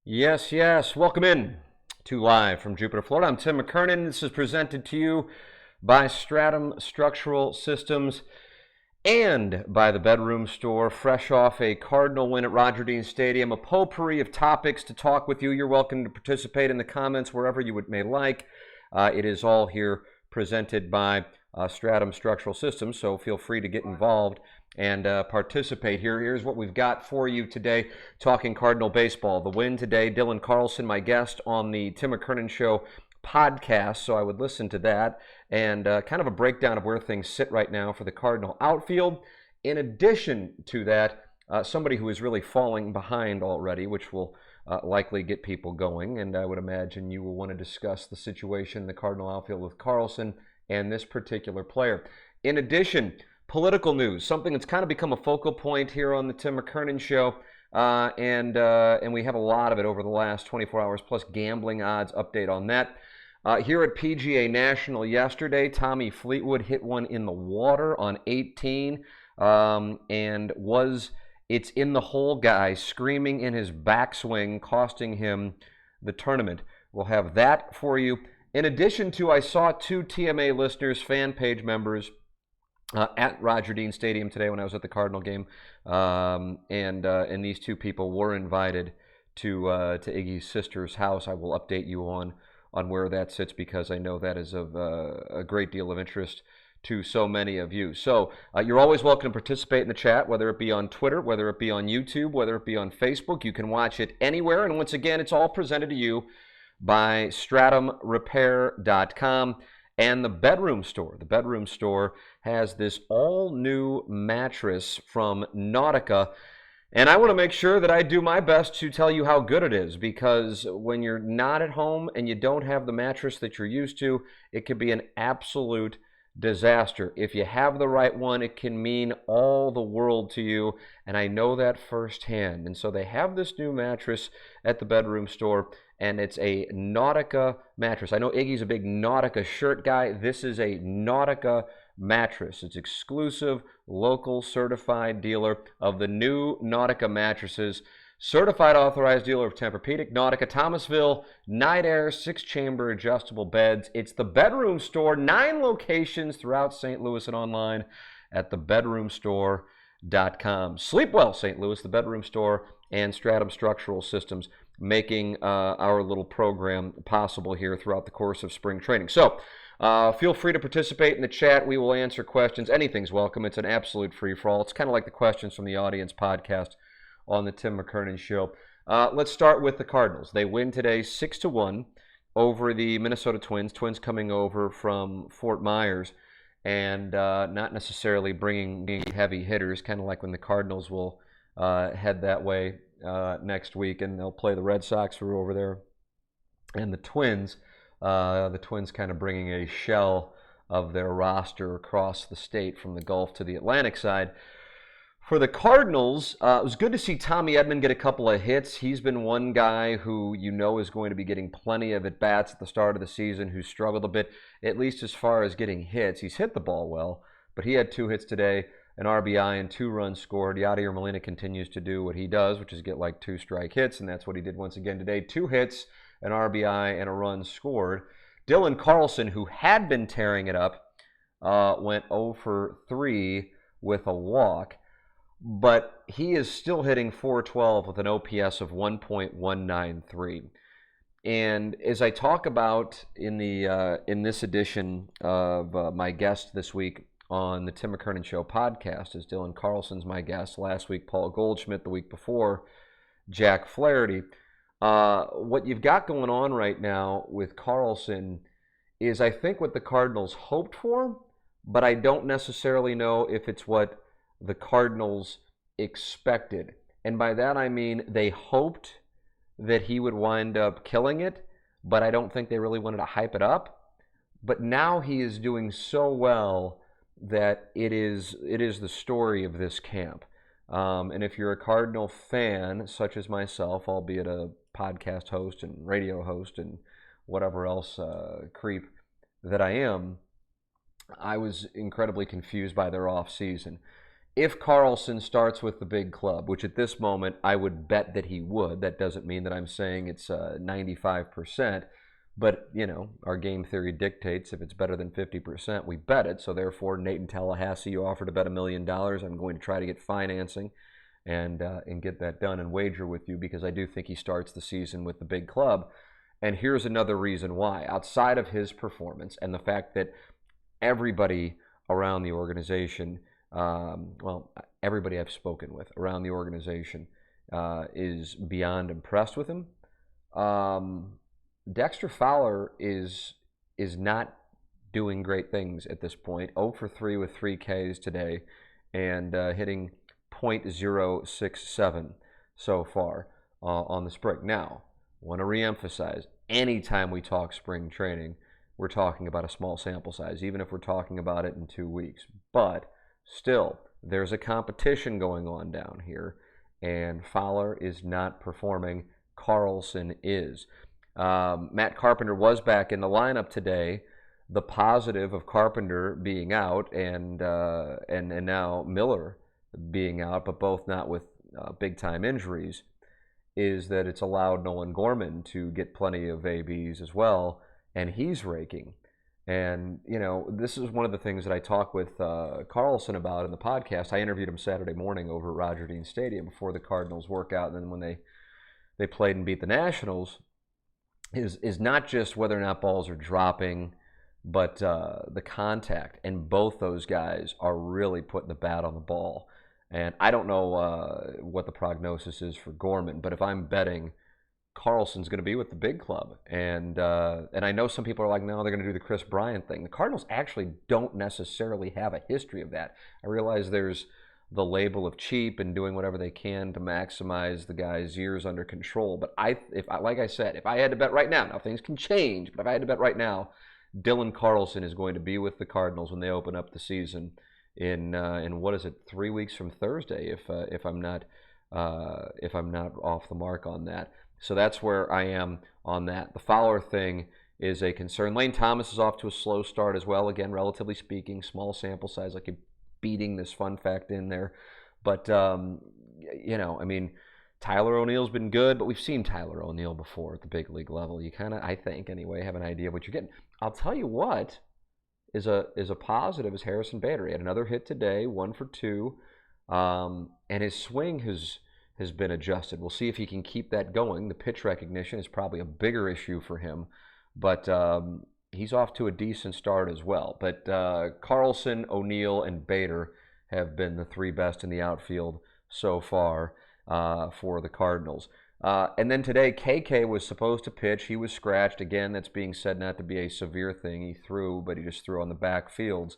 Yes, yes. Welcome in to Live from Jupiter, Florida. I'm Tim McKernan. This is presented to you by Stratum Structural Systems and by the Bedroom Store, fresh off a Cardinal win at Roger Dean Stadium. A potpourri of topics to talk with you. You're welcome to participate in the comments wherever you may like. It is all here presented by Stratum Structural Systems, so feel free to get involved and participate here. Here's what we've got for you today, talking Cardinal baseball. The win today, Dylan Carlson, my guest on the Tim McKernan Show podcast, so I would listen to that, and kind of a breakdown of where things sit right now for the Cardinal outfield. In addition to that, somebody who is really falling behind already, which will likely get people going, and I would imagine you will want to discuss the situation in the Cardinal outfield with Carlson and this particular player. In addition, political news, something that's kind of become a focal point here on the Tim McKernan Show, and we have a lot of it over the last 24 hours, plus gambling odds update on that. Here at PGA National yesterday, Tommy Fleetwood hit one in the water on 18, and it's in the hole guy screaming in his backswing, costing him the tournament. We'll have that for you. In addition to, I saw two TMA listeners, fan page members, at Roger Dean Stadium today when I was at the Cardinal game, and these two people were invited to Iggy's sister's house. I will update you on where that sits, because I know that is of a great deal of interest to so many of you. So you're always welcome to participate in the chat, whether it be on Twitter, whether it be on YouTube, whether it be on Facebook. You can watch it anywhere, and once again, it's all presented to you by StratumRepair.com and the Bedroom Store. The Bedroom Store has this all-new mattress from Nautica, and I want to make sure that I do my best to tell you how good it is, because when you're not at home and you don't have the mattress that you're used to, it can be an absolute disaster. If you have the right one, it can mean all the world to you, and I know that firsthand. And so they have this new mattress at the Bedroom Store, and it's a Nautica mattress. I know Iggy's a big Nautica shirt guy. This is a Nautica mattress. It's exclusive, local, certified dealer of the new Nautica mattresses. Certified authorized dealer of Tempur-Pedic, Nautica, Thomasville, Night Air, 6-chamber adjustable beds. It's the Bedroom Store, 9 locations throughout St. Louis, and online at thebedroomstore.com. Sleep well, St. Louis, the Bedroom Store, and Stratum Structural Systems making our little program possible here throughout the course of spring training. So feel free to participate in the chat. We will answer questions. Anything's welcome. It's an absolute free-for-all. It's kind of like the questions from the audience podcast on the Tim McKernan Show. Let's start with the Cardinals. They win today 6-1 over the Minnesota Twins. Twins coming over from Fort Myers, and not necessarily bringing heavy hitters, kind of like when the Cardinals will head that way next week, and they'll play the Red Sox who are over there. And the Twins kind of bringing a shell of their roster across the state from the Gulf to the Atlantic side. For the Cardinals, it was good to see Tommy Edman get a couple of hits. He's been one guy who you know is going to be getting plenty of at-bats at the start of the season, who struggled a bit, at least as far as getting hits. He's hit the ball well, but he had 2 hits today, an RBI and 2 runs scored. Yadier Molina continues to do what he does, which is get like 2 strike hits, and that's what he did once again today. 2 hits, an RBI, and a run scored. Dylan Carlson, who had been tearing it up, went 0 for 3 with a walk, but he is still hitting .412 with an OPS of 1.193. And as I talk about in this edition of my guest this week on the Tim McKernan Show podcast, as Dylan Carlson's my guest. Last week, Paul Goldschmidt. The week before, Jack Flaherty. What you've got going on right now with Carlson is, I think, what the Cardinals hoped for, but I don't necessarily know if it's what the Cardinals expected. And by that I mean they hoped that he would wind up killing it, but I don't think they really wanted to hype it up. But now he is doing so well that it is the story of this camp. And if you're a Cardinal fan, such as myself, albeit a podcast host and radio host and whatever else creep that I am, I was incredibly confused by their off season. if Carlson starts with the big club, which at this moment I would bet that he would, that doesn't mean that I'm saying it's 95%, but, our game theory dictates if it's better than 50%, we bet it. So therefore, Nate in Tallahassee, you offered to bet $1 million. I'm going to try to get financing and get that done and wager with you, because I do think he starts the season with the big club. And here's another reason why. Outside of his performance and the fact that everybody around the organization, everybody I've spoken with around the organization is beyond impressed with him. Dexter Fowler is not doing great things at this point. 0 for 3 with 3 Ks today, and hitting .067 so far on the spring. Now, want to reemphasize, anytime we talk spring training, we're talking about a small sample size, even if we're talking about it in 2 weeks. But still, there's a competition going on down here, and Fowler is not performing. Carlson is. Matt Carpenter was back in the lineup today. The positive of Carpenter being out and now Miller being out, but both not with big-time injuries, is that it's allowed Nolan Gorman to get plenty of ABs as well, and he's raking. And, this is one of the things that I talk with Carlson about in the podcast. I interviewed him Saturday morning over at Roger Dean Stadium before the Cardinals workout, and then when they played and beat the Nationals, is not just whether or not balls are dropping, but the contact. And both those guys are really putting the bat on the ball. And I don't know what the prognosis is for Gorman, but if I'm betting, Carlson's going to be with the big club. And I know some people are like, no, they're going to do the Chris Bryant thing. The Cardinals actually don't necessarily have a history of that. I realize there's the label of cheap and doing whatever they can to maximize the guy's years under control. But like I said, if I had to bet right now things can change, but if I had to bet right now, Dylan Carlson is going to be with the Cardinals when they open up the season in what is it, 3 weeks from Thursday, if I'm not off the mark on that. So that's where I am on that. The Fowler thing is a concern. Lane Thomas is off to a slow start as well. Again, relatively speaking, small sample size. I keep beating this fun fact in there. But, Tyler O'Neill's been good, but we've seen Tyler O'Neill before at the big league level. You kind of, I think anyway, have an idea of what you're getting. I'll tell you what is a positive is Harrison Bader. He had another hit today, 1 for 2, and his swing has been adjusted. We'll see if he can keep that going. The pitch recognition is probably a bigger issue for him, but he's off to a decent start as well. But Carlson, O'Neill, and Bader have been the 3 best in the outfield so far for the Cardinals. And then today, KK was supposed to pitch. He was scratched. Again, that's being said not to be a severe thing. He threw, but he just threw on the back fields.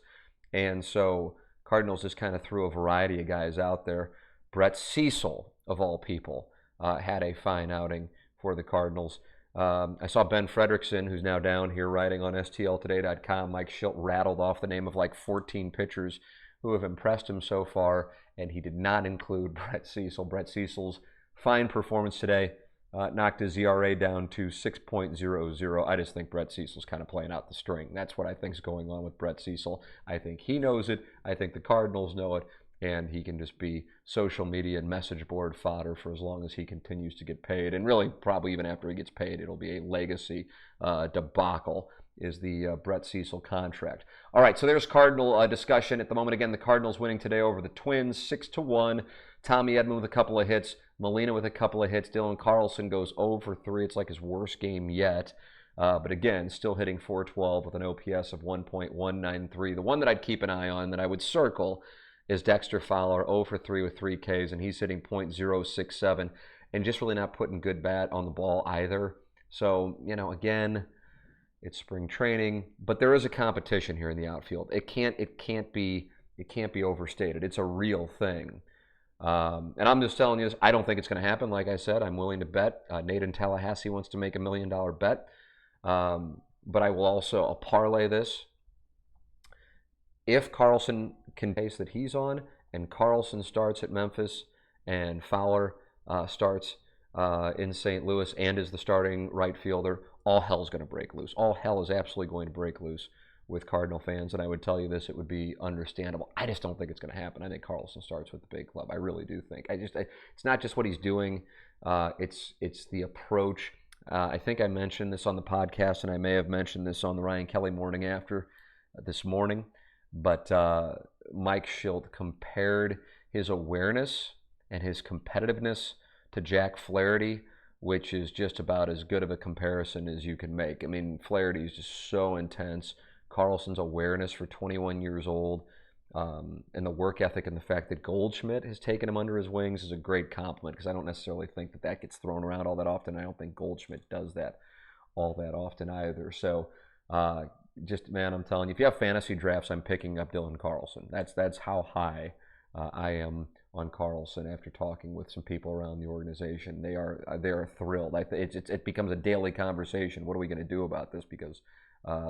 And so Cardinals just kind of threw a variety of guys out there. Brett Cecil, of all people, had a fine outing for the Cardinals. I saw Ben Frederickson, who's now down here writing on STLtoday.com. Mike Schilt rattled off the name of like 14 pitchers who have impressed him so far, and he did not include Brett Cecil. Brett Cecil's fine performance today knocked his ERA down to 6.00. I just think Brett Cecil's kind of playing out the string. That's what I think is going on with Brett Cecil. I think he knows it. I think the Cardinals know it. And he can just be social media and message board fodder for as long as he continues to get paid. And really, probably even after he gets paid, it'll be a legacy debacle is the Brett Cecil contract. All right, so there's Cardinal discussion. At the moment, again, the Cardinals winning today over the Twins, 6-1. Tommy Edman with a couple of hits. Molina with a couple of hits. Dylan Carlson goes 0 for 3. It's like his worst game yet. But again, still hitting .412 with an OPS of 1.193. The one that I'd keep an eye on, that I would circle, is Dexter Fowler, 0 for 3 with 3 Ks, and he's hitting .067 and just really not putting good bat on the ball either. So, again, it's spring training, but there is a competition here in the outfield. It can't be overstated. It's a real thing. And I'm just telling you this, I don't think it's going to happen. Like I said, I'm willing to bet. Nate in Tallahassee wants to make $1 million bet. But I will also, I'll parlay this. If Carlson can pace that he's on, and Carlson starts at Memphis, and Fowler starts in St. Louis and is the starting right fielder, all hell's going to break loose. All hell is absolutely going to break loose with Cardinal fans, and I would tell you this, it would be understandable. I just don't think it's going to happen. I think Carlson starts with the big club. I really do think. It's not just what he's doing. It's the approach. I think I mentioned this on the podcast, and I may have mentioned this on the Ryan Kelly Morning After this morning, but Mike Schilt compared his awareness and his competitiveness to Jack Flaherty, which is just about as good of a comparison as you can make. I mean, Flaherty is just so intense. Carlson's awareness for 21 years old, and the work ethic and the fact that Goldschmidt has taken him under his wings is a great compliment, because I don't necessarily think that gets thrown around all that often. I don't think Goldschmidt does that all that often either. So just, man, I'm telling you, if you have fantasy drafts, I'm picking up Dylan Carlson. That's how high I am on Carlson after talking with some people around the organization. They are thrilled. It becomes a daily conversation. What are we going to do about this? Because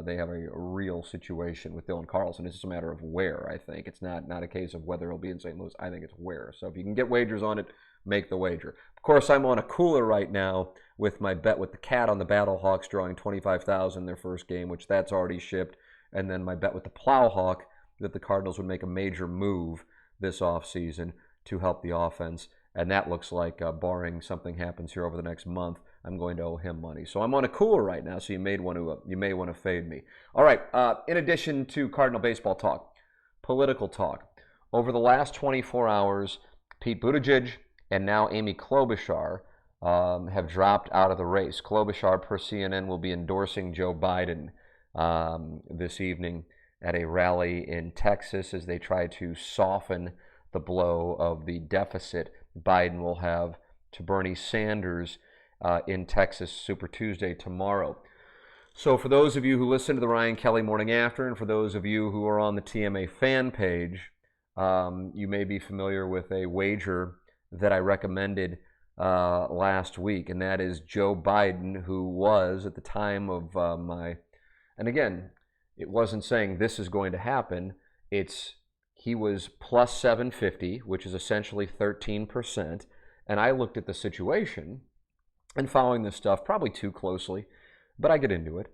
they have a real situation with Dylan Carlson. It's just a matter of where, I think. It's not a case of whether he'll be in St. Louis. I think it's where. So if you can get wagers on it, make the wager. Of course, I'm on a cooler right now with my bet with the Cat on the Battlehawks drawing $25,000 in their first game, which that's already shipped. And then my bet with the Plowhawk that the Cardinals would make a major move this offseason to help the offense. And that looks like, barring something happens here over the next month, I'm going to owe him money. So I'm on a cooler right now, so you may want to fade me. All right, in addition to Cardinal baseball talk, political talk. Over the last 24 hours, Pete Buttigieg and now Amy Klobuchar have dropped out of the race. Klobuchar, per CNN, will be endorsing Joe Biden this evening at a rally in Texas as they try to soften the blow of the deficit Biden will have to Bernie Sanders in Texas Super Tuesday tomorrow. So for those of you who listen to the Ryan Kelly Morning After, and for those of you who are on the TMA fan page, you may be familiar with a wager that I recommended last week, and that is Joe Biden, who was at the time of and again, it wasn't saying this is going to happen. He was plus 750, which is essentially 13%. And I looked at the situation, and following this stuff probably too closely, but I get into it.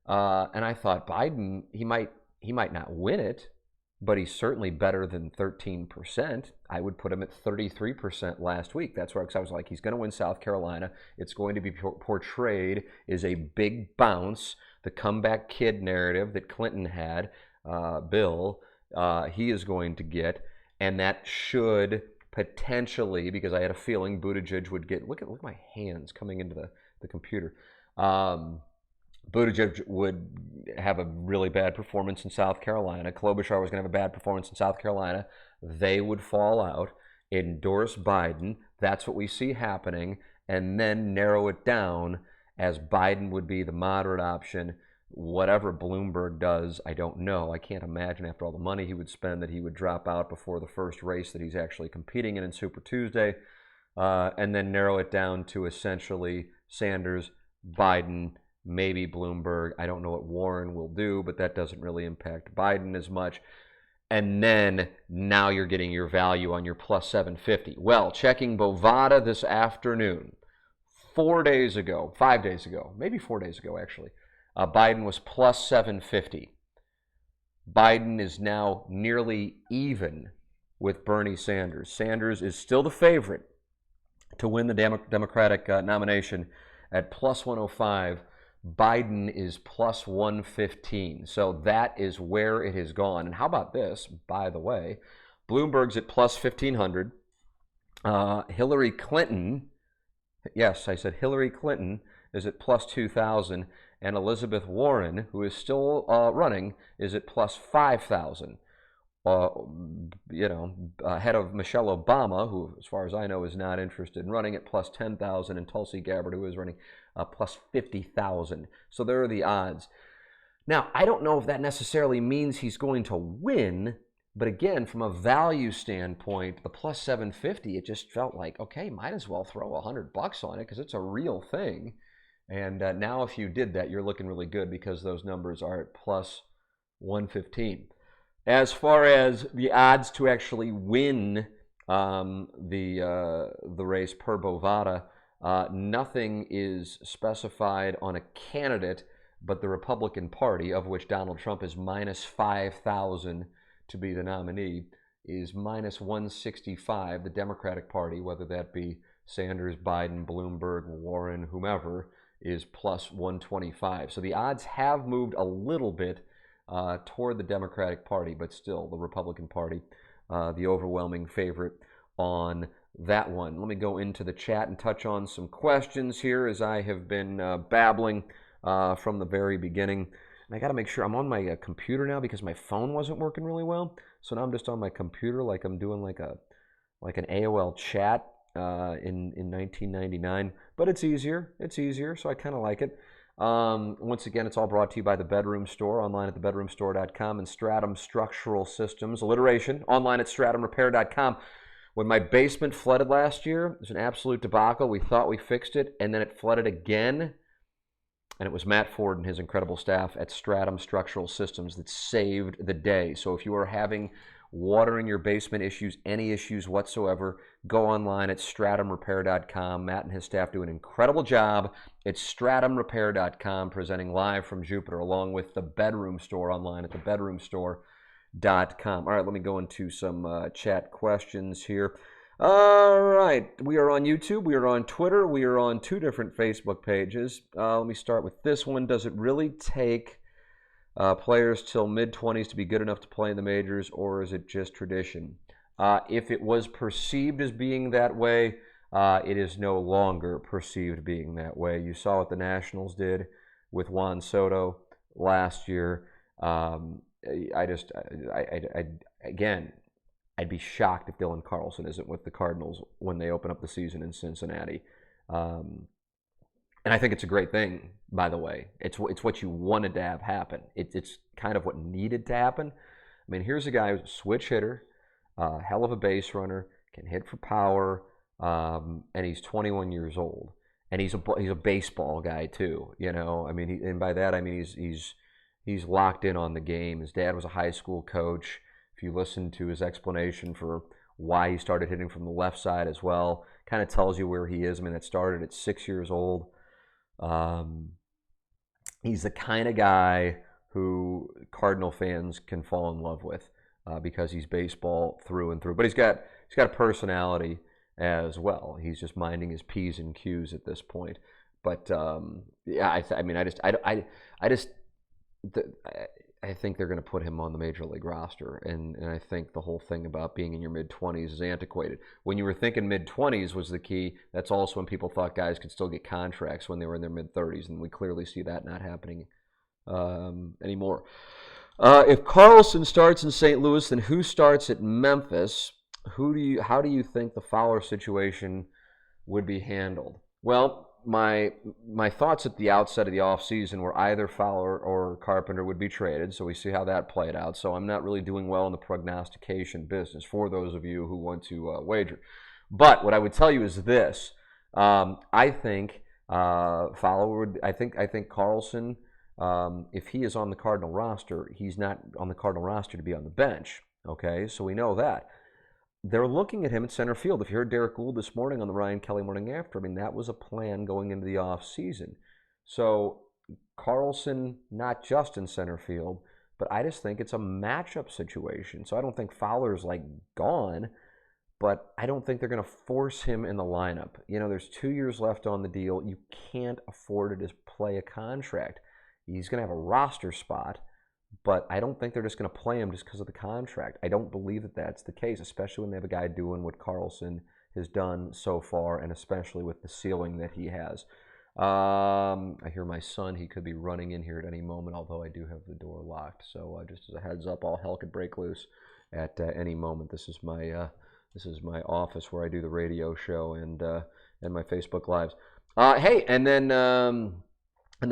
And I thought Biden, he might not win it, but he's certainly better than 13%. I would put him at 33% last week. That's where, because I was like, he's going to win South Carolina. It's going to be portrayed as a big bounce, the comeback kid narrative that Clinton had, Bill. He is going to get, and that should potentially, because I had a feeling Buttigieg would get, look at my hands coming into the computer. Buttigieg would have a really bad performance in South Carolina. Klobuchar was going to have a bad performance in South Carolina. They would fall out, endorse Biden. That's what we see happening, and then narrow it down as Biden would be the moderate option. Whatever Bloomberg does, I don't know. I can't imagine after all the money he would spend that he would drop out before the first race that he's actually competing in Super Tuesday, and then narrow it down to essentially Sanders, Biden, maybe Bloomberg. I don't know what Warren will do, but that doesn't really impact Biden as much. And then now you're getting your value on your plus 750. Well, checking Bovada this afternoon, 5 days ago, maybe 4 days ago actually, Biden was plus 750. Biden is now nearly even with Bernie Sanders. Sanders is still the favorite to win the Democratic nomination at plus 105. Biden is plus 115. So that is where it has gone. And how about this, by the way? Bloomberg's at plus 1,500. Hillary Clinton, yes, I said Hillary Clinton, is at plus 2,000. And Elizabeth Warren, who is still running, is at plus 5,000. Ahead of Michelle Obama, who, as far as I know, is not interested in running, at plus 10,000, and Tulsi Gabbard, who is running plus 50,000. So there are the odds. Now, I don't know if that necessarily means he's going to win, but again, from a value standpoint, the plus 750, it just felt like, okay, might as well throw $100 on it because it's a real thing. And now if you did that, you're looking really good because those numbers are at plus 115. As far as the odds to actually win the race per Bovada, nothing is specified on a candidate, but the Republican Party, of which Donald Trump is minus 5,000 to be the nominee, is minus 165. The Democratic Party, whether that be Sanders, Biden, Bloomberg, Warren, whomever, is plus 125. So the odds have moved a little bit toward the Democratic Party, but still the Republican Party, the overwhelming favorite on that one. Let me go into the chat and touch on some questions here as I have been babbling from the very beginning. And I got to make sure I'm on my computer now because my phone wasn't working really well. So now I'm just on my computer like I'm doing like an AOL chat in 1999. But it's easier. It's easier, so I kind of like it. Once again, it's all brought to you by The Bedroom Store, online at thebedroomstore.com, and Stratum Structural Systems, alliteration, online at stratumrepair.com. When my basement flooded last year, it was an absolute debacle. We thought we fixed it, and then it flooded again. And it was Matt Ford and his incredible staff at Stratum Structural Systems that saved the day. So if you are having water in your basement issues, any issues whatsoever, go online at stratumrepair.com. Matt and his staff do an incredible job. It's stratumrepair.com, presenting live from Jupiter, along with The Bedroom Store online at thebedroomstore.com. All right, let me go into some chat questions here. All right, we are on YouTube, we are on Twitter, we are on 2 different Facebook pages. Let me start with this one. Does it really take players till mid-20s to be good enough to play in the majors, or is it just tradition? If it was perceived as being that way, it is no longer perceived being that way. You saw what the Nationals did with Juan Soto last year. Again, I'd be shocked if Dylan Carlson isn't with the Cardinals when they open up the season in Cincinnati. And I think it's a great thing, by the way. It's what you wanted to have happen. It's kind of what needed to happen. I mean, here's a guy who's a switch hitter, hell of a base runner, can hit for power, and he's 21 years old. And he's a baseball guy too, you know. I mean, and by that I mean he's locked in on the game. His dad was a high school coach. If you listen to his explanation for why he started hitting from the left side as well, kind of tells you where he is. I mean, that started at 6 years old. He's the kind of guy who Cardinal fans can fall in love with because he's baseball through and through. But he's got a personality as well. He's just minding his P's and Q's at this point. But yeah, I think they're going to put him on the Major League roster, and I think the whole thing about being in your mid-20s is antiquated. When you were thinking mid-20s was the key, that's also when people thought guys could still get contracts when they were in their mid-30s, and we clearly see that not happening anymore. If Carlson starts in St. Louis, then who starts at Memphis? How do you think the Fowler situation would be handled? Well, my thoughts at the outset of the offseason were either Fowler or Carpenter would be traded, so we see how that played out. So I'm not really doing well in the prognostication business for those of you who want to wager. But what I would tell you is this: I think Fowler would. I think Carlson, if he is on the Cardinal roster, he's not on the Cardinal roster to be on the bench. Okay, so we know that. They're looking at him at center field. If you heard Derek Gould this morning on the Ryan Kelly Morning After, I mean, that was a plan going into the offseason. So Carlson, not just in center field, but I just think it's a matchup situation. So I don't think Fowler's like gone, but I don't think they're going to force him in the lineup. You know, there's 2 years left on the deal. You can't afford to just play a contract. He's going to have a roster spot, but I don't think they're just going to play him just because of the contract. I don't believe that that's the case, especially when they have a guy doing what Carlson has done so far, and especially with the ceiling that he has. I hear my son. He could be running in here at any moment, although I do have the door locked. So just as a heads up, all hell could break loose at any moment. This is my office where I do the radio show and my Facebook Lives. Hey, and then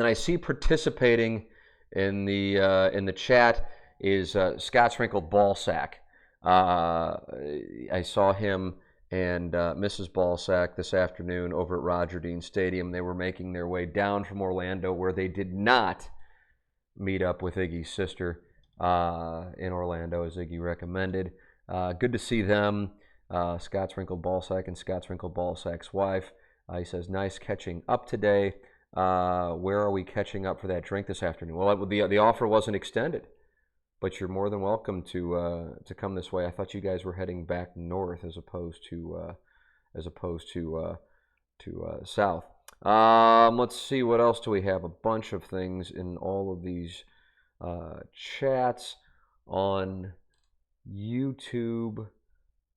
I see participating in the chat is Scott Wrinkled Ballsack. I saw him and Mrs. Ballsack this afternoon over at Roger Dean Stadium. They were making their way down from Orlando, where they did not meet up with Iggy's sister in Orlando, as Iggy recommended. Good to see them. Scott Wrinkled Ballsack and Scott Wrinkled Ballsack's wife. He says, nice catching up today. Where are we catching up for that drink this afternoon? Well, the offer wasn't extended, but you're more than welcome to come this way. I thought you guys were heading back north as opposed to south. Let's see, what else do we have? A bunch of things in all of these chats on YouTube.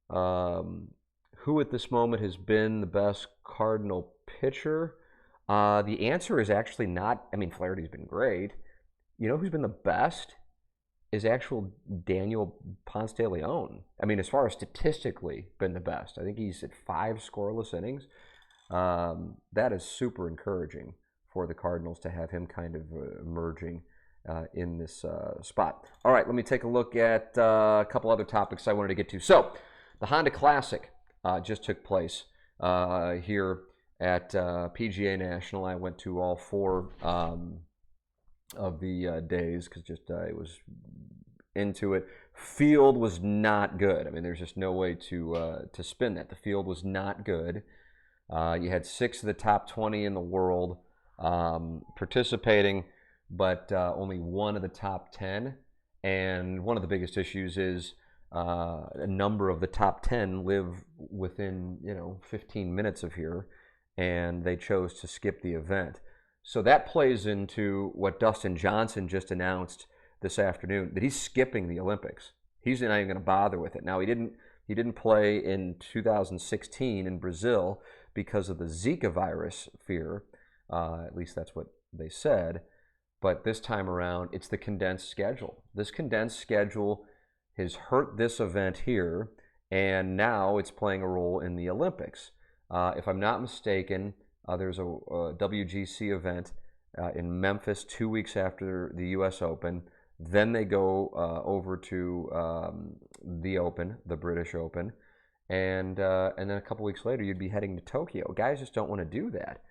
Who at this moment has been the best Cardinal pitcher? The answer is actually not. I mean, Flaherty's been great. You know who's been the best? Is actual Daniel Ponce de Leon. I mean, as far as statistically, been the best. I think he's at 5 scoreless innings. That is super encouraging for the Cardinals to have him kind of emerging in this spot. All right, let me take a look at a couple other topics I wanted to get to. So, the Honda Classic just took place here at PGA National. I went to all 4 of the days because just I was into it. Field was not good. I mean, there's just no way to spin that. The field was not good. You had 6 of the top 20 in the world participating, but only 1 of the top 10. And one of the biggest issues is a number of the top 10 live within 15 minutes of here, and they chose to skip the event. So that plays into what Dustin Johnson just announced this afternoon, that he's skipping the Olympics. He's not even going to bother with it. Now, he didn't play in 2016 in Brazil because of the Zika virus fear. At least that's what they said. But this time around, it's the condensed schedule. This condensed schedule has hurt this event here, and now it's playing a role in the Olympics. If I'm not mistaken, there's a WGC event in Memphis 2 weeks after the U.S. Open. Then they go over to the Open, the British Open, and then a couple weeks later you'd be heading to Tokyo. Guys just don't want to do that.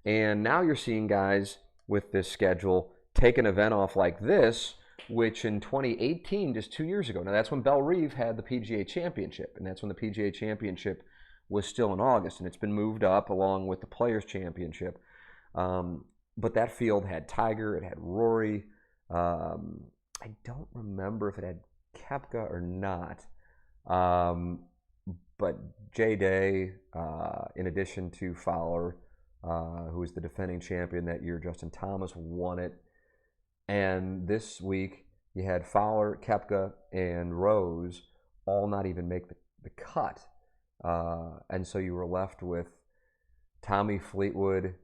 And now you're seeing guys with this schedule take an event off like this, which in 2018, just 2 years ago, now that's when Belle Reve had the PGA Championship, and that's when the PGA Championship was still in August, and it's been moved up along with the Players Championship. But that field had Tiger, it had Rory. I don't remember if it had Koepka or not. But Jay Day, in addition to Fowler, who was the defending champion that year, Justin Thomas won it. And this week, you had Fowler, Koepka, and Rose all not even make the cut. And so you were left with Tommy Fleetwood,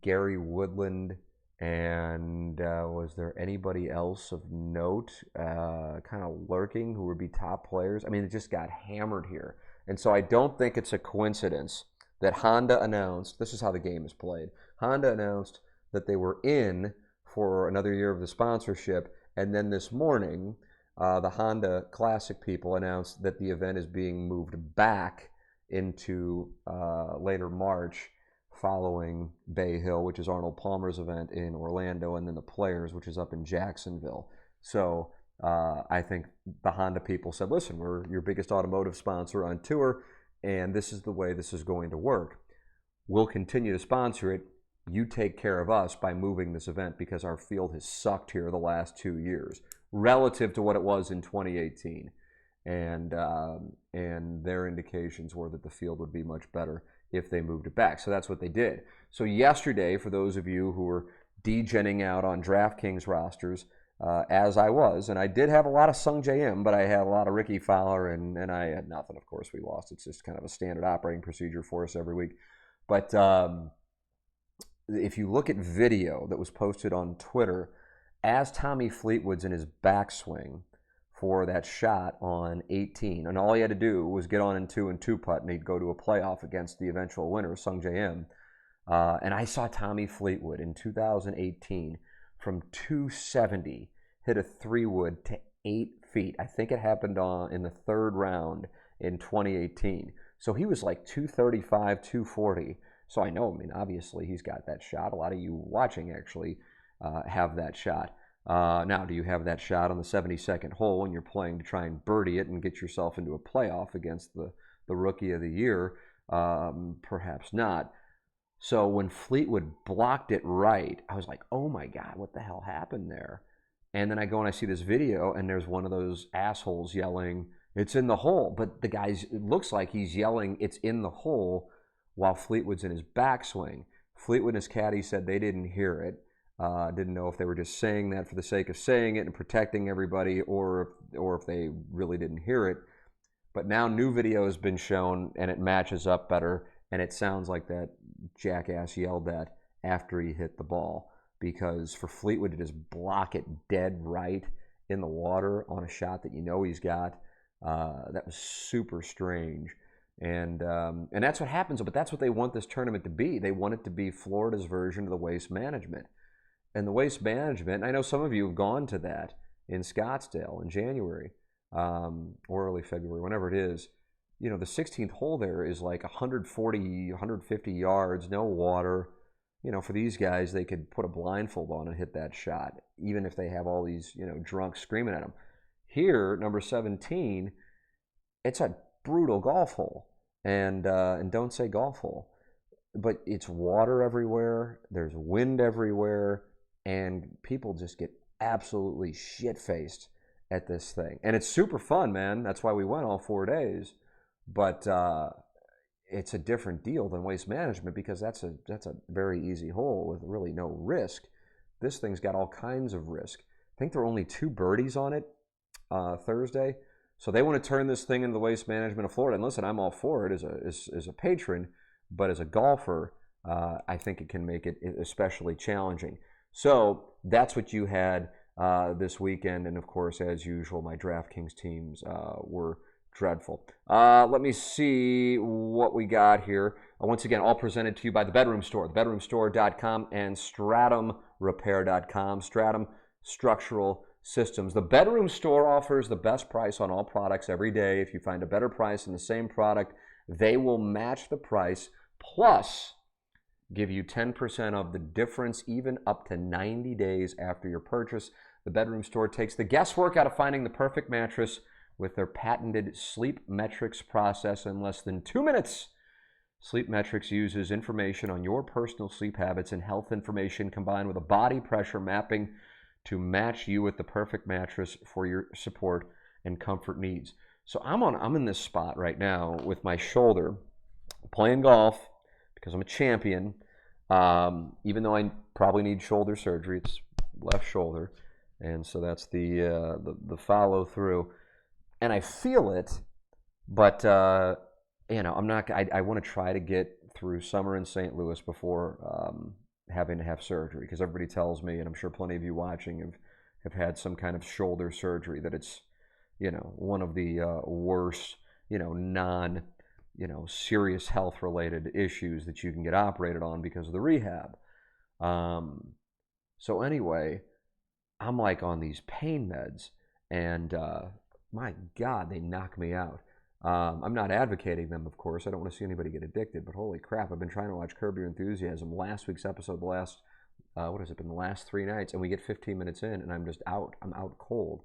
Gary Woodland, and was there anybody else of note kind of lurking who would be top players? I mean, it just got hammered here. And so I don't think it's a coincidence that Honda announced, this is how the game is played, Honda announced that they were in for another year of the sponsorship, and then this morning, the Honda Classic people announced that the event is being moved back into later March, following Bay Hill, which is Arnold Palmer's event in Orlando, and then the Players, which is up in Jacksonville. So I think the Honda people said, listen, we're your biggest automotive sponsor on tour, and this is the way this is going to work. We'll continue to sponsor it. You take care of us by moving this event because our field has sucked here the last 2 years relative to what it was in 2018. And their indications were that the field would be much better if they moved it back. So that's what they did. So yesterday, for those of you who were degenning out on DraftKings rosters, as I was, and I did have a lot of Sung J M, but I had a lot of Ricky Fowler, and I had nothing. Of course, we lost. It's just kind of a standard operating procedure for us every week. But if you look at video that was posted on Twitter, as Tommy Fleetwood's in his backswing for that shot on 18, and all he had to do was get on in 2 and 2 putt, and he'd go to a playoff against the eventual winner, Sung J M. And I saw Tommy Fleetwood in 2018 from 270 hit a 3-wood to 8 feet. I think it happened in the 3rd round in 2018. So he was like 235, 240. So I know, I mean, obviously he's got that shot. A lot of you watching actually have that shot. Now, do you have that shot on the 72nd hole and you're playing to try and birdie it and get yourself into a playoff against the Rookie of the Year? Perhaps not. So when Fleetwood blocked it right, I was like, oh my God, what the hell happened there? And then I go and I see this video, and there's one of those assholes yelling, it's in the hole. But the guy's, it looks like he's yelling, it's in the hole, while Fleetwood's in his backswing. Fleetwood and his caddy said they didn't hear it. Didn't know if they were just saying that for the sake of saying it and protecting everybody, or if they really didn't hear it. But now new video has been shown, and it matches up better, and it sounds like that jackass yelled that after he hit the ball. Because for Fleetwood to just block it dead right in the water on a shot that you know he's got, that was super strange. And that's what happens, but that's what they want this tournament to be. They want it to be Florida's version of the Waste Management. And the Waste Management, I know some of you have gone to that in Scottsdale in January, or early February, whenever it is. You know, the 16th hole there is like 140, 150 yards, no water. You know, for these guys, they could put a blindfold on and hit that shot, even if they have all these, you know, drunks screaming at them. Here, number 17, it's a brutal golf hole. And don't say golf hole. But it's water everywhere, there's wind everywhere, and people just get absolutely shit-faced at this thing. And it's super fun, man. That's why we went all 4 days. But it's a different deal than Waste Management, because that's a very easy hole with really no risk. This thing's got all kinds of risk. I think there are only 2 birdies on it Thursday. So they want to turn this thing into the Waste Management of Florida. And listen, I'm all for it as a patron, but as a golfer, I think it can make it especially challenging. So that's what you had this weekend. And of course, as usual, my DraftKings teams were dreadful. Let me see what we got here. Once again, all presented to you by The Bedroom Store, thebedroomstore.com and stratumrepair.com. Stratum Structural Systems. The Bedroom Store offers the best price on all products every day. If you find a better price in the same product, they will match the price, plus give you 10% of the difference, even up to 90 days after your purchase. The Bedroom Store takes the guesswork out of finding the perfect mattress with their patented Sleep Metrics process in less than 2 minutes. Sleep Metrics uses information on your personal sleep habits and health information combined with a body pressure mapping to match you with the perfect mattress for your support and comfort needs. So I'm in this spot right now with my shoulder, playing golf because I'm a champion. Even though I probably need shoulder surgery, it's left shoulder, and so that's the follow through. And I feel it, but you know, I'm not. I want to try to get through summer in St. Louis before having to have surgery, because everybody tells me, and I'm sure plenty of you watching have had some kind of shoulder surgery, that it's, you know, one of the worst, you know, serious health related issues that you can get operated on because of the rehab. So anyway, I'm like on these pain meds, and my God, they knock me out. I'm not advocating them, of course. I don't want to see anybody get addicted, but holy crap, I've been trying to watch Curb Your Enthusiasm. Last week's episode, the last 3 nights, and we get 15 minutes in, and I'm just out. I'm out cold.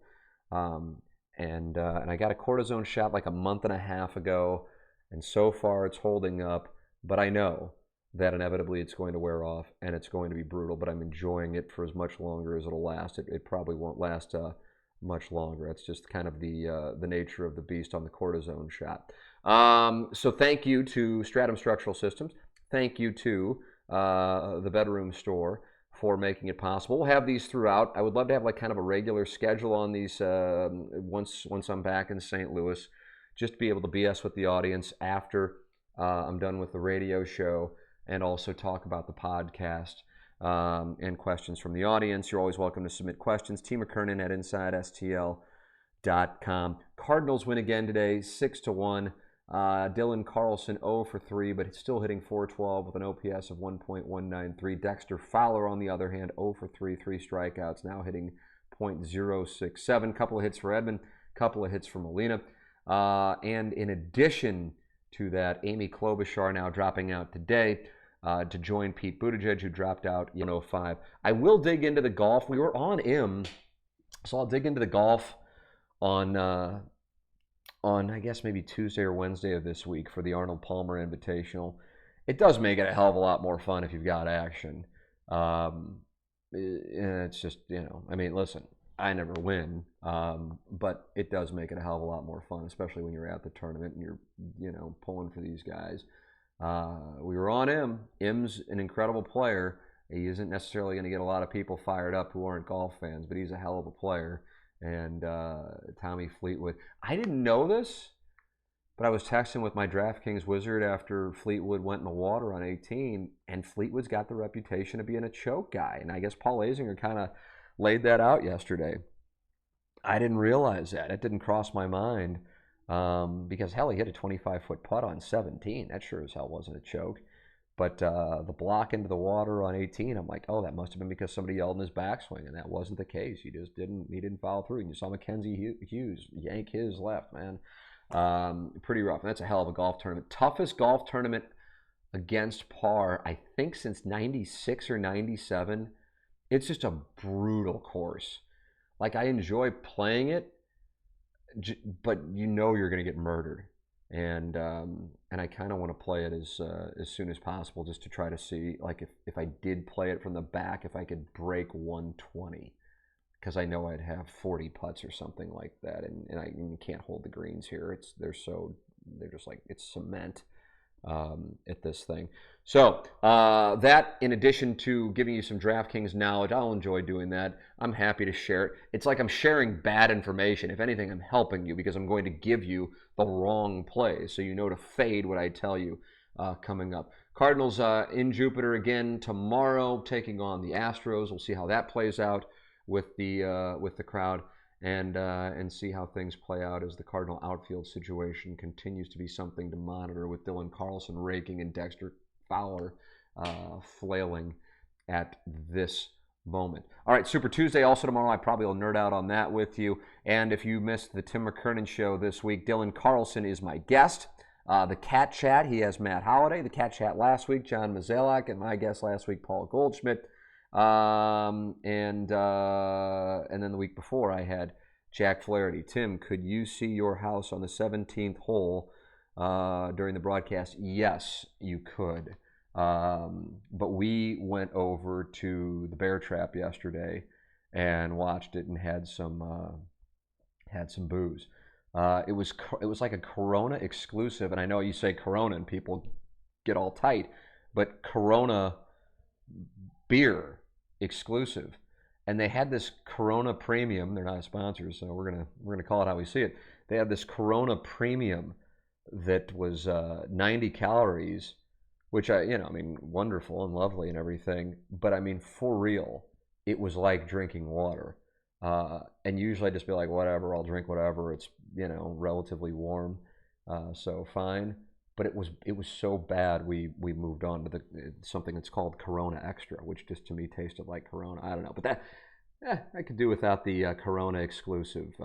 And I got a cortisone shot like a month and a half ago, and so far it's holding up, but I know that inevitably it's going to wear off, and it's going to be brutal, but I'm enjoying it for as much longer as it'll last. It probably won't last much longer. That's just kind of the nature of the beast on the cortisone shot. So thank you to Stratum Structural Systems. Thank you to the Bedroom Store for making it possible. We'll have these throughout. I would love to have like kind of a regular schedule on these once I'm back in St. Louis, just to be able to BS with the audience after I'm done with the radio show, and also talk about the podcast. And questions from the audience. You're always welcome to submit questions. T. McKernan at InsideSTL.com. Cardinals win again today, 6-1. Dylan Carlson 0 for 3, but still hitting .412 with an OPS of 1.193. Dexter Fowler, on the other hand, 0 for 3, 3 strikeouts, now hitting .067. Couple of hits for Edman, couple of hits for Molina. And in addition to that, Amy Klobuchar now dropping out today to join Pete Buttigieg, who dropped out in 105. I will dig into the golf. We were on IM, so I'll dig into the golf on I guess maybe Tuesday or Wednesday of this week for the Arnold Palmer Invitational. it does make it a hell of a lot more fun if you've got action. And it's just, I mean, listen, I never win, but it does make it a hell of a lot more fun, especially when you're at the tournament and you're, pulling for these guys. We were on M. M's an incredible player. He isn't necessarily going to get a lot of people fired up who aren't golf fans, but he's a hell of a player. And Tommy Fleetwood. I didn't know this, but I was texting with my DraftKings wizard after Fleetwood went in the water on 18, and Fleetwood's got the reputation of being a choke guy. And I guess Paul Azinger kind of laid that out yesterday. I didn't realize that. It didn't cross my mind because, hell, he hit a 25-foot putt on 17. That sure as hell wasn't a choke. But the block into the water on 18, I'm like, oh, that must have been because somebody yelled in his backswing, and that wasn't the case. He didn't follow through. And you saw Mackenzie Hughes yank his left, man. Pretty rough. And that's a hell of a golf tournament. Toughest golf tournament against par, I think, since 96 or 97. It's just a brutal course. Like, I enjoy playing it, but you're going to get murdered. And I kind of want to play it as soon as possible, just to try to see, like, if I did play it from the back, if I could break 120, because I know I'd have 40 putts or something like that, and you can't hold the greens here. They're just like, it's cement at this thing. So that, in addition to giving you some DraftKings knowledge, I'll enjoy doing that. I'm happy to share it. It's like I'm sharing bad information. If anything, I'm helping you because I'm going to give you the wrong play, so you know to fade what I tell you coming up. Cardinals in Jupiter again tomorrow, taking on the Astros. We'll see how that plays out with the crowd, and see how things play out as the Cardinal outfield situation continues to be something to monitor, with Dylan Carlson raking and Dexter Fowler flailing at this moment. All right, Super Tuesday also tomorrow. I probably will nerd out on that with you. And if you missed the Tim McKernan show this week, Dylan Carlson is my guest. The Cat Chat, he has Matt Holliday. The Cat Chat last week, John Mazalak, and my guest last week, Paul Goldschmidt. And then the week before, I had Jack Flaherty. Tim, could you see your house on the 17th hole during the broadcast? Yes, you could. But we went over to the Bear Trap yesterday and watched it and had some booze. It was like a Corona exclusive, and I know you say Corona and people get all tight, but Corona beer exclusive, and they had this Corona Premium. They're not a sponsor, so we're gonna call it how we see it. They had this Corona Premium that was 90 calories, which I mean, wonderful and lovely and everything, but I mean, for real, it was like drinking water. And usually I just be like, whatever, I'll drink whatever. It's relatively warm, so fine. But it was so bad, we moved on to something that's called Corona Extra, which just to me tasted like Corona. I don't know, but that I could do without the Corona exclusive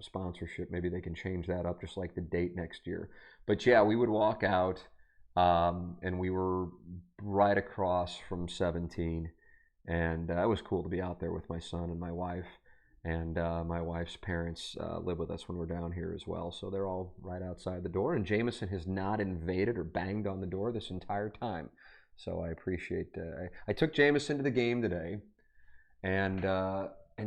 sponsorship. Maybe they can change that up, just like the date next year. But yeah, we would walk out, and we were right across from 17, and it was cool to be out there with my son and my wife. And my wife's parents live with us when we're down here as well, so they're all right outside the door. And Jameson has not invaded or banged on the door this entire time, so I appreciate. I took Jameson to the game today, and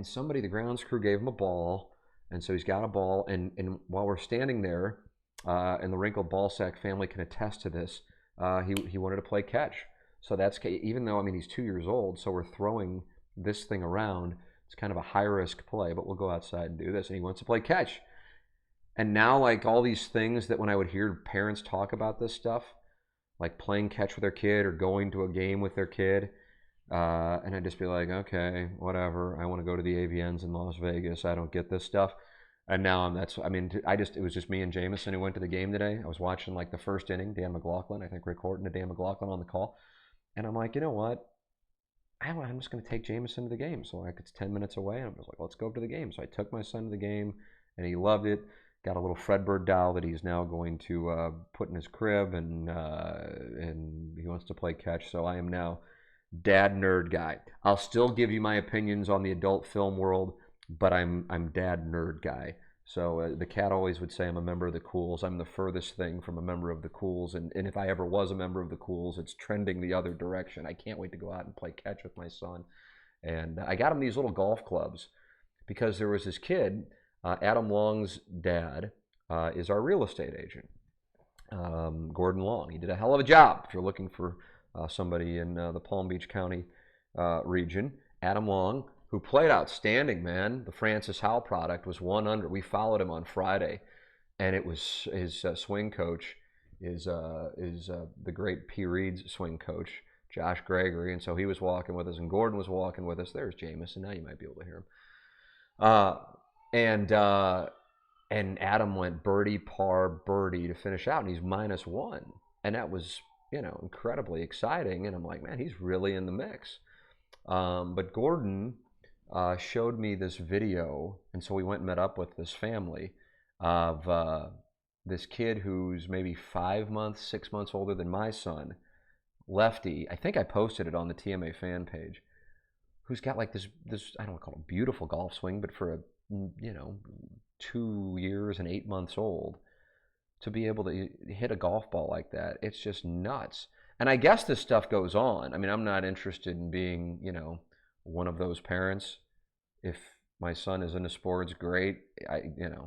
somebody, the grounds crew, gave him a ball, and so he's got a ball. And while we're standing there, and the wrinkled ballsack family can attest to this, he wanted to play catch. So that's, even though he's 2 years old, so we're throwing this thing around. It's kind of a high-risk play, but we'll go outside and do this. And he wants to play catch. And now, like, all these things that when I would hear parents talk about this stuff, like playing catch with their kid or going to a game with their kid, and I'd just be like, okay, whatever. I want to go to the AVNs in Las Vegas. I don't get this stuff. And now it was just me and Jameson who went to the game today. I was watching, like, the first inning, Dan McLaughlin. I think Rick Horton and Dan McLaughlin on the call. And I'm like, you know what? I'm just going to take Jameson to the game. So it's 10 minutes away. And I was like, let's go to the game. So I took my son to the game, and he loved it. Got a little Fredbird doll that he's now going to put in his crib, and he wants to play catch. So I am now dad nerd guy. I'll still give you my opinions on the adult film world, but I'm dad nerd guy. So the cat always would say I'm a member of the Cools. I'm the furthest thing from a member of the Cools. And if I ever was a member of the Cools, it's trending the other direction. I can't wait to go out and play catch with my son. And I got him these little golf clubs because there was this kid, Adam Long's dad is our real estate agent, Gordon Long. He did a hell of a job. If you're looking for somebody in the Palm Beach County region, Adam Long, who played outstanding, man. The Francis Howell product was 1 under. We followed him on Friday, and it was his swing coach is the great P. Reed's swing coach, Josh Gregory, and so he was walking with us, and Gordon was walking with us. There's Jameson. Now you might be able to hear him. And Adam went birdie, par, birdie to finish out, and he's -1, and that was incredibly exciting. And I'm like, man, he's really in the mix. But Gordon showed me this video, and so we went and met up with this family of this kid who's maybe 5 months, 6 months older than my son, Lefty. I think I posted it on the TMA fan page. Who's got like this I don't want to call it a beautiful golf swing, but for a 2 years and 8 months old, to be able to hit a golf ball like that, it's just nuts. And I guess this stuff goes on. I mean, I'm not interested in being, one of those parents. If my son is into sports, great.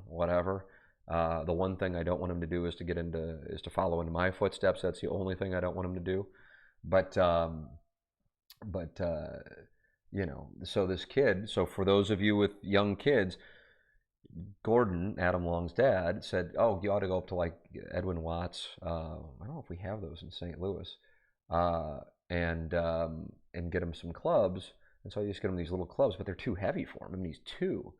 Whatever. The one thing I don't want him to do is to follow into my footsteps. That's the only thing I don't want him to do. But so this kid. So for those of you with young kids, Gordon, Adam Long's dad, said, "Oh, you ought to go up to like Edwin Watts. I don't know if we have those in St. Louis, and get him some clubs." And so I just get him these little clubs, but they're too heavy for him. I mean, he's 2.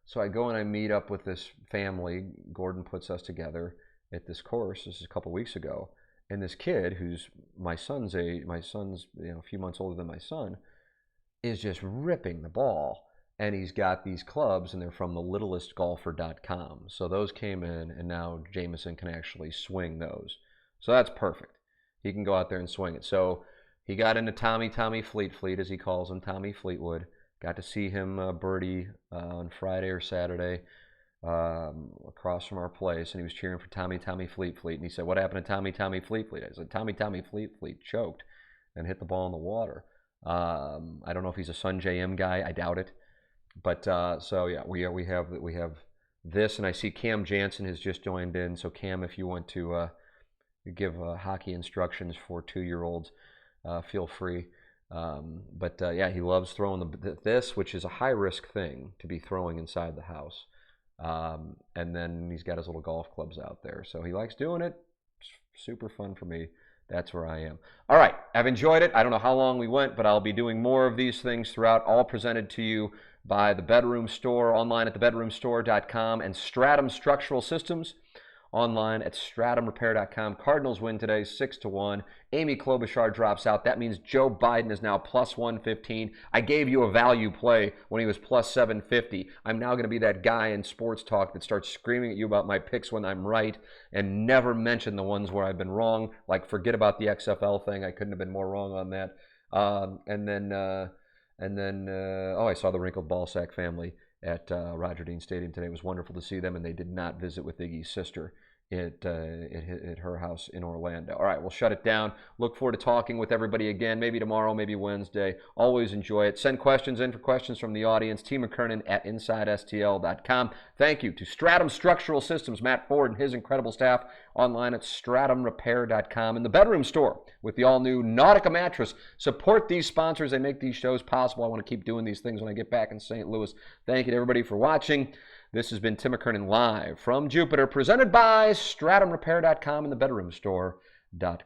So I go and I meet up with this family. Gordon puts us together at this course. This is a couple weeks ago, and this kid, who's my son's a few months older than my son, is just ripping the ball. And he's got these clubs, and they're from the littlestgolfer.com. So those came in, and now Jameson can actually swing those. So that's perfect. He can go out there and swing it. So he got into Tommy Fleet, as he calls him, Tommy Fleetwood. Got to see him birdie on Friday or Saturday across from our place, and he was cheering for Tommy Fleet. And he said, "What happened to Tommy Fleet?" I said, Tommy Fleet choked and hit the ball in the water. I don't know if he's a Sun JM guy. I doubt it. But so yeah, we have this, and I see Cam Jansen has just joined in. So Cam, if you want to give hockey instructions for 2-year-olds, feel free. Yeah, he loves throwing this, which is a high-risk thing to be throwing inside the house. And then he's got his little golf clubs out there, so he likes doing it. It's super fun for me. That's where I am. All right, I've enjoyed it. I don't know how long we went, but I'll be doing more of these things throughout, all presented to you by the Bedroom Store, online at thebedroomstore.com, and Stratum Structural Systems, online at stratumrepair.com. Cardinals win today 6-1. Amy Klobuchar drops out. That means Joe Biden is now plus 115. I gave you a value play when he was plus 750. I'm now going to be that guy in sports talk that starts screaming at you about my picks when I'm right and never mention the ones where I've been wrong. Like, forget about the XFL thing. I couldn't have been more wrong on that. I saw the Wrinkled Ballsack family at Roger Dean Stadium today. It was wonderful to see them, and they did not visit with Iggy's sister at her house in Orlando. All right, we'll shut it down. Look forward to talking with everybody again, maybe tomorrow, maybe Wednesday. Always enjoy it. Send questions in for questions from the audience. T. McKernan at InsideSTL.com. Thank you to Stratum Structural Systems, Matt Ford and his incredible staff, online at StratumRepair.com. And the Bedroom Store with the all-new Nautica mattress. Support these sponsors. They make these shows possible. I want to keep doing these things when I get back in St. Louis. Thank you to everybody for watching. This has been Tim McKernan live from Jupiter, presented by StratumRepair.com and thebedroomstore.com.